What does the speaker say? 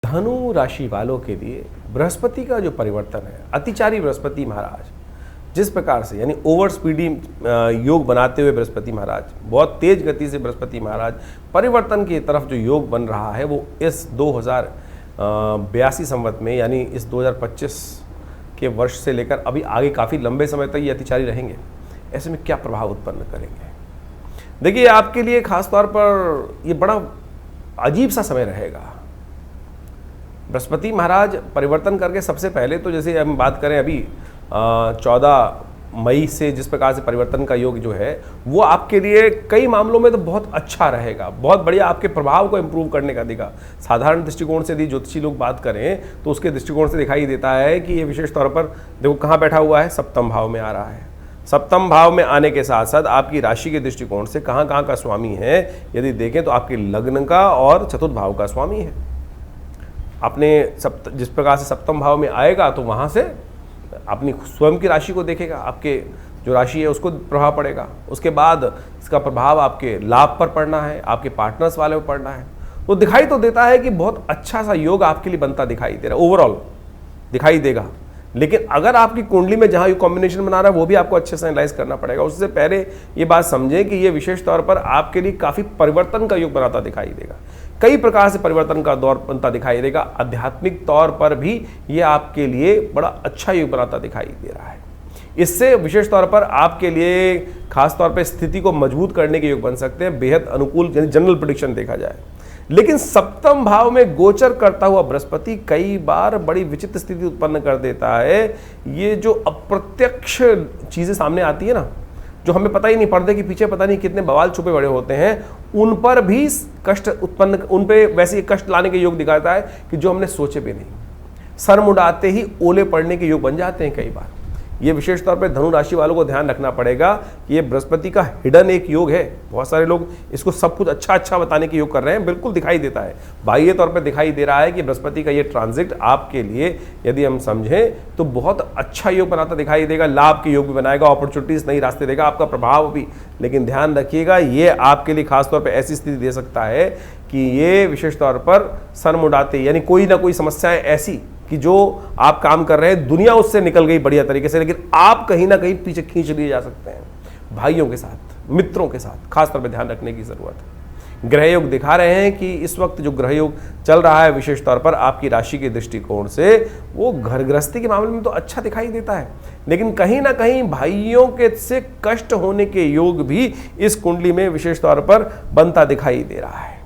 धनु राशि वालों के लिए बृहस्पति का जो परिवर्तन है, अतिचारी बृहस्पति महाराज जिस प्रकार से यानी ओवर स्पीडी योग बनाते हुए बृहस्पति महाराज, बहुत तेज गति से बृहस्पति महाराज परिवर्तन की तरफ जो योग बन रहा है वो इस 2082 संवत में यानी इस 2025 के वर्ष से लेकर अभी आगे काफ़ी लंबे समय तक ये अतिचारी रहेंगे। ऐसे में क्या प्रभाव उत्पन्न करेंगे? देखिए, आपके लिए खास तौर पर ये बड़ा अजीब सा समय रहेगा। बृहस्पति महाराज परिवर्तन करके सबसे पहले तो जैसे हम बात करें अभी 14 मई से जिस प्रकार से परिवर्तन का योग जो है वो आपके लिए कई मामलों में तो बहुत अच्छा रहेगा, बहुत बढ़िया आपके प्रभाव को इम्प्रूव करने का देगा। साधारण दृष्टिकोण से यदि ज्योतिषी लोग बात करें तो उसके दृष्टिकोण से दिखाई देता है कि ये विशेष तौर पर देखो कहाँ बैठा हुआ है, सप्तम भाव में आ रहा है। सप्तम भाव में आने के साथ साथ आपकी राशि के दृष्टिकोण से कहाँ कहाँ का स्वामी है यदि देखें तो आपके लग्न का और चतुर्थ भाव का स्वामी है। अपने जिस प्रकार से सप्तम भाव में आएगा तो वहाँ से अपनी स्वयं की राशि को देखेगा, आपके जो राशि है उसको प्रभाव पड़ेगा। उसके बाद इसका प्रभाव आपके लाभ पर पड़ना है, आपके पार्टनर्स वाले पर पड़ना है। तो दिखाई तो देता है कि बहुत अच्छा सा योग आपके लिए बनता दिखाई दे रहा है, ओवरऑल दिखाई देगा। लेकिन अगर आपकी कुंडली में जहाँ योग कॉम्बिनेशन बना रहा है वो भी आपको अच्छे से एनालाइज करना पड़ेगा। उससे पहले ये बात समझें कि ये विशेष तौर पर आपके लिए काफ़ी परिवर्तन का योग बनाता दिखाई देगा, कई प्रकार से परिवर्तन का दौर बनता दिखाई देगा। आध्यात्मिक तौर पर भी ये आपके लिए बड़ा अच्छा योग बनाता दिखाई दे रहा है। इससे विशेष तौर पर आपके लिए खास तौर पर स्थिति को मजबूत करने के योग बन सकते हैं, बेहद अनुकूल यानी जनरल प्रेडिक्शन देखा जाए। लेकिन सप्तम भाव में गोचर करता हुआ बृहस्पति कई बार बड़ी विचित्र स्थिति उत्पन्न कर देता है। ये जो अप्रत्यक्ष चीज़ें सामने आती है ना, जो हमें पता ही नहीं, पर्दे के पीछे पता नहीं कितने बवाल छुपे बड़े होते हैं, उन पर भी कष्ट उत्पन्न, उन पे वैसे कष्ट लाने के योग दिखाता है कि जो हमने सोचे भी नहीं। सर मुड़ाते ही ओले पड़ने के योग बन जाते हैं कई बार। ये विशेष तौर पे धनु राशि वालों को ध्यान रखना पड़ेगा कि ये बृहस्पति का हिडन एक योग है। बहुत सारे लोग इसको सब कुछ अच्छा अच्छा बताने के योग कर रहे हैं, बिल्कुल दिखाई देता है, बाह्य तौर पे दिखाई दे रहा है कि बृहस्पति का ये ट्रांजिट आपके लिए यदि हम समझें तो बहुत अच्छा योग बनाता दिखाई देगा। लाभ के योग भी बनाएगा, अपॉर्चुनिटीज नई रास्ते देगा, आपका प्रभाव भी। लेकिन ध्यान रखिएगा, ये आपके लिए खासतौर पर ऐसी स्थिति दे सकता है कि ये विशेष तौर पर सर मुड़ाते यानी कोई ना कोई समस्याएं ऐसी कि जो आप काम कर रहे हैं दुनिया उससे निकल गई बढ़िया तरीके से, लेकिन आप कहीं ना कहीं पीछे खींच लिए जा सकते हैं। भाइयों के साथ, मित्रों के साथ खास तौर पे ध्यान रखने की जरूरत है। ग्रह योग दिखा रहे हैं कि इस वक्त जो ग्रह योग चल रहा है विशेष तौर पर आपकी राशि के दृष्टिकोण से वो घर गृहस्थी के मामले में तो अच्छा दिखाई देता है, लेकिन कहीं ना कहीं भाइयों के से कष्ट होने के योग भी इस कुंडली में विशेष तौर पर बनता दिखाई दे रहा है।